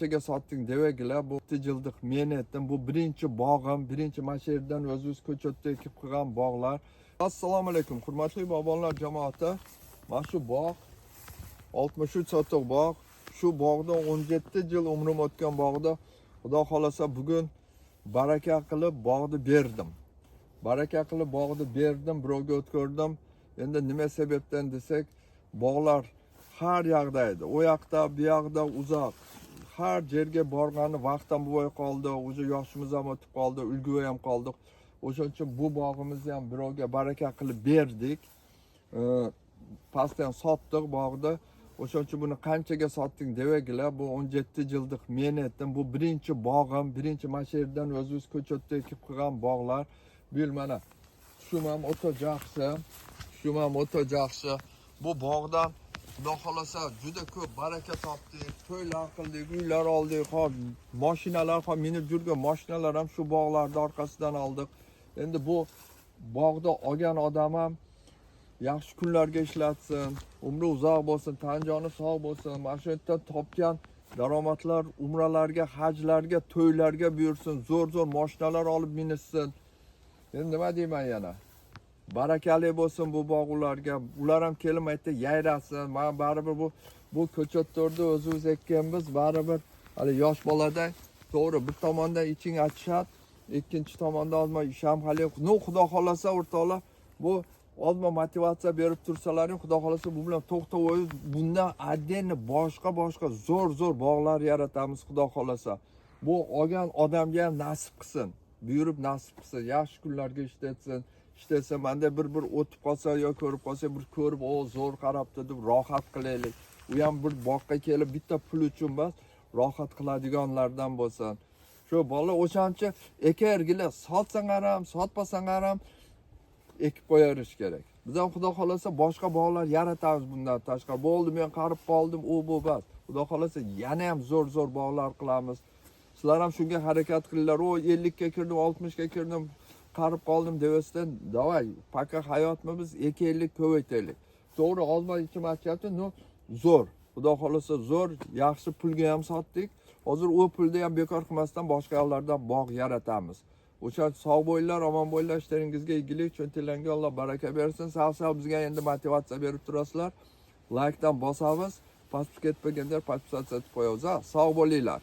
Qanchaga sotding devagilar, bu 2 yillik mehnatdan, bu birinchi bog'im, birinchi mana shu yerdan o'zimiz ko'chatda ekib qilgan bog'lar. Assalomu alaykum, hurmatli bog'bonlar jamoati. Mana shu bog' 63 sotix bog'. Shu bog'da 17 yil umrim o'tgan bog'da, Xudo xolasa bugun baraka qilib bog'ni berdim. Baraka qilib bog'ni berdim, birovga o'tkazdim. Endi nima sababdan desak, bog'lar har yoqda edi. O yoqda, bu yoqda uzoq. Har yerga borgani vaqtdan bo'lmay qoldi. O'zi yoshimiz ham o'tib qoldi, ulgurib ham qoldik. O'shaning uchun bu bog'imizni ham birovga baraka qilib berdik. Pastdan sotdik bog'ni. O'shaning uchun buni qanchaga sotding devagilar, bu 17 yillik mehnatdan, bu birinchi bog'im, birinchi mana shu yerdan o'zimiz ko'chatda ekib qilgan bog'lar. Bu yil mana shu ham o'ta yaxshi, shu ham o'ta yaxshi. Bu bog'dan Xudo xolasa juda ko'p baraka topdik, to'ylar qildik, uylar oldik, mashinalar, minib yurgan mashinalar ham shu bog'larda orqasidan oldik. Endi bu bog'da olgan odam ham yaxshi kunlarga ishlatsin, umri uzoq bo'lsin, tan joni sog' bo'lsin. Mana shu yerdan topgan daromadlar umralarga, hajlarga, to'ylarga buyursin, zo'r mashinalar olib minishsin. Endi nima deyman yana? Barakali bo'lsin bu bog'larga. Ular ham kelib aytdi, yayrasin. Men baribir bu ko'chatlarda o'zimiz ekkanmiz, baribir hali yosh boladay, to'g'ri, bir tomondan iching achishadi, ikkinchi tomondan olma ish ham hali yo'q. Xudo xolasa o'rtoqlar, bu olma motivatsiya berib tursalaring, Xudo xolasa bu bilan to'xtab o'yiz, bundan addenni boshqa zo'r bog'lar yaratamiz, Xudo xolasa. Bu olgan odamga ham nasib qilsin, buyurib nasib qilsin, yaxshi kunlarga ishlatsin. İşte manda bir o'tib qolsa yo ko'rib qolsa, bir ko'rib, o zo'r qarabdi deb rohat qilaylik. U ham bir boqqa kelib bitta pul uchun emas, rohat qiladiganlardan bo'lsin. Shu bola o'shancha ekergilar, sotsang ham, sotmasang ham ekib qo'yarish kerak. Biz ham Xudo xolasa boshqa bog'lar yaratamiz bundan tashqari. Bo'ldi, men qarib qoldim, u bu bas. Xudo xolasa yana ham zo'r bog'lar qilamiz. Sizlar ham shunga harakat qilinglar. O 50 ga kirdim, 60 ga kirdim, qarib qoldim deysizdan, davay, paka hayotmi biz ekaylik, ko'paytaylik. To'g'ri, olma ichim achyapti, no zo'r. Xudo xolasa zo'r, yaxshi pulga ham sotdik. Hozir u pulni ham bekor qilmasdan boshqa yo'llardan bog' yaratamiz. O'sha sog' bo'linglar, omon bo'linglar, ishlaringizga egilik, cho'ntilangga Alloh baraka bersin. Sog' bizga endi motivatsiya berib turasizlar. Like dan bosamiz, pastga ketmaganlar podpisatsiya qilib qo'yamiz. Sog' bo'linglar.